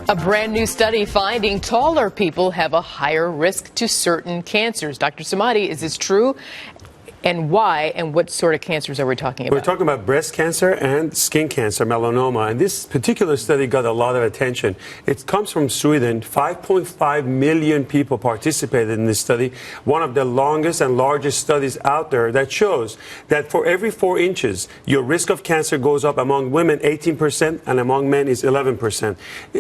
A brand new study finding taller people have a higher risk to certain cancers. Dr. Samadi, is this true? And why? And what sort of cancers are we talking about? We're talking about breast cancer and skin cancer, melanoma. And this particular study got a lot of attention. It comes from Sweden. 5.5 million people participated in this study. One of the longest and largest studies out there that shows that for every 4 inches, your risk of cancer goes up among women 18% and among men is 11%.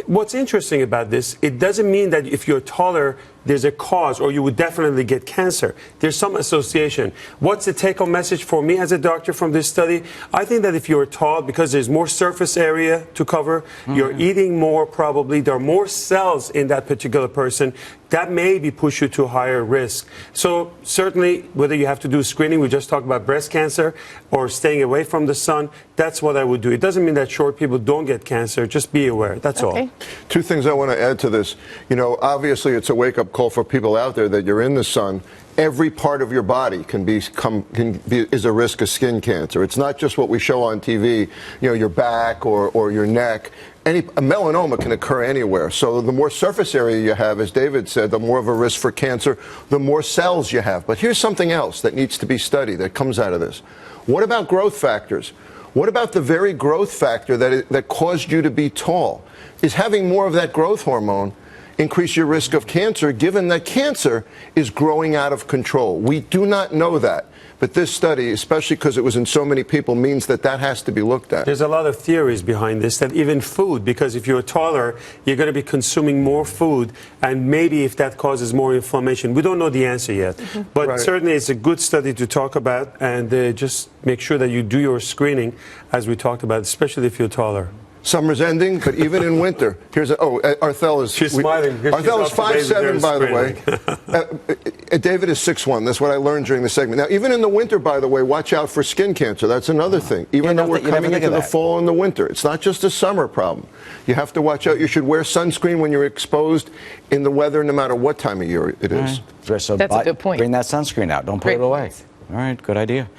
What's interesting about this, it doesn't mean that if you're taller, there's a cause or you would definitely get cancer. There's some association. What's the take-home message for me as a doctor from this study? I think that if you're tall, because there's more surface area to cover, you're eating more probably, there are more cells in that particular person, that maybe push you to higher risk. So certainly, whether you have to do screening, we just talked about breast cancer, or staying away from the sun, that's what I would do. It doesn't mean that short people don't get cancer, just be aware, that's all. 2 things I want to add to this. You know, obviously it's a wake-up call for people out there that you're in the sun. Every part of your body is a risk of skin cancer. It's not just what we show on TV, you know, your back or your neck. A melanoma can occur anywhere. So the more surface area you have, as David said, the more of a risk for cancer, the more cells you have. But here's something else that needs to be studied that comes out of this. What about growth factors? What about the very growth factor that caused you to be tall? Is having more of that growth hormone increase your risk of cancer, given that cancer is growing out of control? We do not know that. But this study, especially because it was in so many people, means that that has to be looked at. There's a lot of theories behind this, that even food, because if you're taller, you're going to be consuming more food, and maybe if that causes more inflammation. We don't know the answer yet. But certainly it's a good study to talk about, and just make sure that you do your screening, as we talked about, especially if you're taller. Summer's ending, but even in winter, Arthel is... She's smiling. Arthel is 5'7", by the way. David is 6'1". That's what I learned during the segment. Now, even in the winter, by the way, watch out for skin cancer. That's another thing. Even though we're coming into the fall and the winter, it's not just a summer problem. You have to watch out. You should wear sunscreen when you're exposed in the weather, no matter what time of year it is. So that's a good point. Bring that sunscreen out. Don't put it away. All right, good idea.